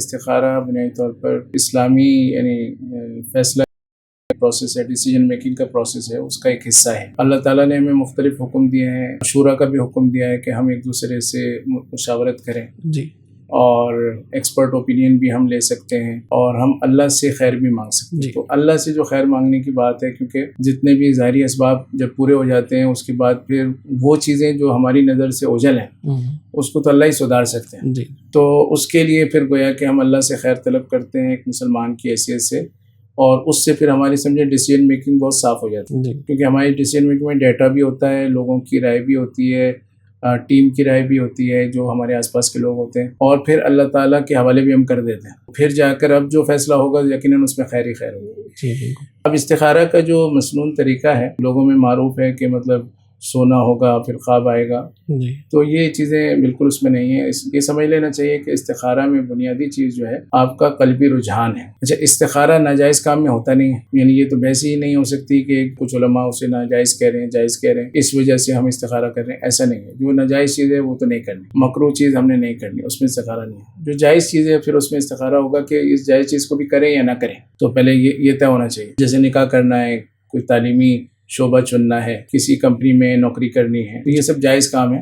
استخارہ بنیادی طور پر اسلامی فیصلہ پروسیس ہے، ڈیسیجن میکنگ کا پروسیس ہے، اس کا ایک حصہ ہے۔ اللہ تعالیٰ نے ہمیں مختلف حکم دیے ہیں، شورا کا بھی حکم دیا ہے کہ ہم ایک دوسرے سے مشاورت کریں جی، اور ایکسپرٹ اوپینین بھی ہم لے سکتے ہیں، اور ہم اللہ سے خیر بھی مانگ سکتے ہیں۔ جی، تو اللہ سے جو خیر مانگنے کی بات ہے، کیونکہ جتنے بھی ظاہری اسباب جب پورے ہو جاتے ہیں، اس کے بعد پھر وہ چیزیں جو ہماری نظر سے اوجھل ہیں اس کو تو اللہ ہی سدھار سکتے ہیں۔ جی، تو اس کے لیے پھر گویا کہ ہم اللہ سے خیر طلب کرتے ہیں ایک مسلمان کی حیثیت سے، اور اس سے پھر ہماری سمجھے ڈیسیجن میکنگ بہت صاف ہو جاتی ہے، جی، کیونکہ ہماری ڈیسیجن میکنگ میں ڈیٹا بھی ہوتا ہے، لوگوں کی رائے بھی ہوتی ہے، ٹیم کی رائے بھی ہوتی ہے، جو ہمارے آس پاس کے لوگ ہوتے ہیں، اور پھر اللہ تعالیٰ کے حوالے بھی ہم کر دیتے ہیں۔ پھر جا کر اب جو فیصلہ ہوگا یقیناً اس میں خیر ہی خیر ہوگا۔ جی، بالکل۔ اب استخارہ کا جو مسنون طریقہ ہے لوگوں میں معروف ہے کہ مطلب سونا ہوگا پھر خواب آئے گا، جی، تو یہ چیزیں بالکل اس میں نہیں ہیں۔ یہ سمجھ لینا چاہیے کہ استخارہ میں بنیادی چیز جو ہے آپ کا قلبی رجحان ہے۔ اچھا، استخارہ ناجائز کام میں ہوتا نہیں ہے، یعنی یہ تو ویسے ہی نہیں ہو سکتی کہ کچھ علماء اسے ناجائز کہہ رہے ہیں، جائز کہہ رہے ہیں، اس وجہ سے ہم استخارہ کر رہے ہیں، ایسا نہیں ہے۔ جو ناجائز چیز ہے وہ تو نہیں کرنی، مکروہ چیز ہم نے نہیں کرنی، اس میں استخارہ نہیں ہے۔ جو جائز چیز ہے پھر اس میں استخارہ ہوگا کہ اس جائز چیز کو بھی کریں یا نہ کریں، تو پہلے یہ طے ہونا چاہیے۔ جیسے نکاح کرنا ہے، کوئی تعلیمی شعبہ چننا ہے، کسی کمپنی میں نوکری کرنی ہے، تو یہ سب جائز کام ہے۔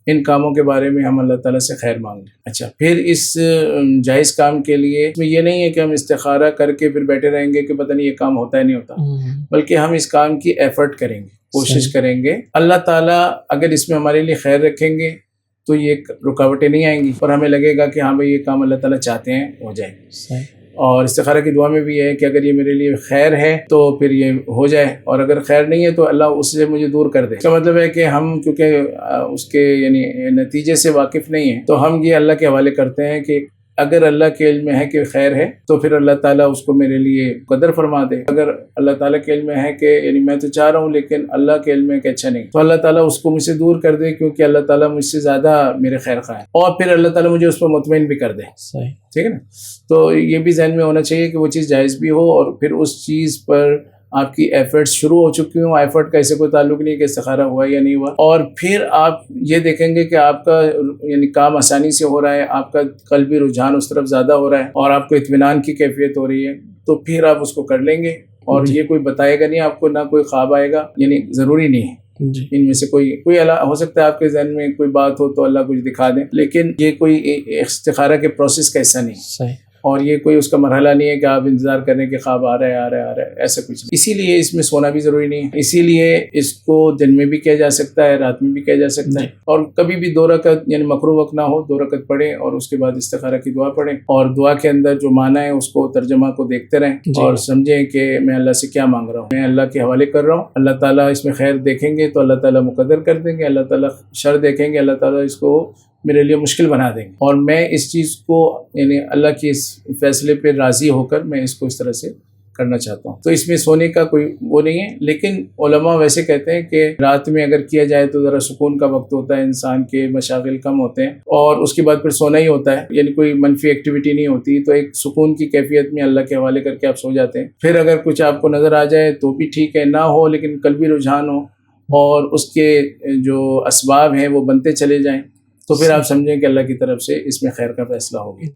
ان کاموں کے بارے میں ہم اللہ تعالیٰ سے خیر مانگ لیں۔ اچھا، پھر اس جائز کام کے لیے یہ نہیں ہے کہ ہم استخارہ کر کے پھر بیٹھے رہیں گے کہ پتہ نہیں یہ کام ہوتا ہے نہیں ہوتا، بلکہ ہم اس کام کی ایفرٹ کریں گے، کوشش کریں گے۔ اللہ تعالیٰ اگر اس میں ہمارے لیے خیر رکھیں گے تو یہ رکاوٹیں نہیں آئیں گی، اور ہمیں لگے گا کہ ہاں بھائی یہ کام اللہ تعالیٰ چاہتے ہیں ہو جائے۔ اور استخارہ کی دعا میں بھی یہ ہے کہ اگر یہ میرے لیے خیر ہے تو پھر یہ ہو جائے، اور اگر خیر نہیں ہے تو اللہ اس سے مجھے دور کر دے۔ اس کا مطلب ہے کہ ہم کیونکہ اس کے نتیجے سے واقف نہیں ہیں، تو ہم یہ اللہ کے حوالے کرتے ہیں کہ اگر اللہ کے علم میں ہے کہ خیر ہے تو پھر اللہ تعالیٰ اس کو میرے لیے قدر فرما دے۔ اگر اللہ تعالیٰ کے علم میں ہے کہ میں تو چاہ رہا ہوں لیکن اللہ کے علم میں کہ اچھا نہیں، تو اللہ تعالیٰ اس کو مجھ سے دور کر دے، کیونکہ اللہ تعالیٰ مجھ سے زیادہ میرے خیر خواہ ہے، اور پھر اللہ تعالیٰ مجھے اس پر مطمئن بھی کر دے۔ ٹھیک ہے نا؟ تو یہ بھی ذہن میں ہونا چاہیے کہ وہ چیز جائز بھی ہو، اور پھر اس چیز پر آپ کی ایفرٹس شروع ہو چکی ہوں۔ ایفرٹ کا اسے کوئی تعلق نہیں کہ استخارہ ہوا یا نہیں ہوا، اور پھر آپ یہ دیکھیں گے کہ آپ کا کام آسانی سے ہو رہا ہے، آپ کا قلبی رجحان اس طرف زیادہ ہو رہا ہے، اور آپ کو اطمینان کی کیفیت ہو رہی ہے، تو پھر آپ اس کو کر لیں گے۔ اور یہ کوئی بتائے گا نہیں آپ کو، نہ کوئی خواب آئے گا، ضروری نہیں ہے۔ ان میں سے کوئی اللہ ہو سکتا ہے آپ کے ذہن میں کوئی بات ہو تو اللہ کچھ دکھا دیں، لیکن یہ کوئی استخارہ کے پروسیس کا حصہ نہیں، اور یہ کوئی اس کا مرحلہ نہیں ہے کہ آپ انتظار کریں کہ خواب آ رہا ہے، ایسا کچھ نہیں۔ اسی لیے اس میں سونا بھی ضروری نہیں ہے، اسی لیے اس کو دن میں بھی کیا جا سکتا ہے، رات میں بھی کیا جا سکتا ہے، اور کبھی بھی 2 رکعت مکروہ وقت نہ ہو، 2 رکعت پڑھیں اور اس کے بعد استخارہ کی دعا پڑھیں، اور دعا کے اندر جو معنی ہے اس کو ترجمہ کو دیکھتے رہیں، اور سمجھیں کہ میں اللہ سے کیا مانگ رہا ہوں، میں اللہ کے حوالے کر رہا ہوں۔ اللہ تعالیٰ اس میں خیر دیکھیں گے تو اللہ تعالیٰ مقدر کر دیں گے، اللہ تعالیٰ شر دیکھیں گے، اللہ تعالیٰ اس کو میرے لیے مشکل بنا دیں گے، اور میں اس چیز کو اللہ کے اس فیصلے پہ راضی ہو کر میں اس کو اس طرح سے کرنا چاہتا ہوں۔ تو اس میں سونے کا کوئی وہ نہیں ہے، لیکن علماء ویسے کہتے ہیں کہ رات میں اگر کیا جائے تو ذرا سکون کا وقت ہوتا ہے، انسان کے مشاغل کم ہوتے ہیں، اور اس کے بعد پھر سونا ہی ہوتا ہے، کوئی منفی ایکٹیویٹی نہیں ہوتی، تو ایک سکون کی کیفیت میں اللہ کے حوالے کر کے آپ سو جاتے ہیں۔ پھر اگر کچھ آپ کو نظر آ جائے تو بھی ٹھیک ہے، نہ ہو لیکن قلبی رجحان ہو اور اس کے جو اسباب ہیں وہ بنتے چلے جائیں، تو پھر آپ سمجھیں کہ اللہ کی طرف سے اس میں خیر کا فیصلہ ہوگا۔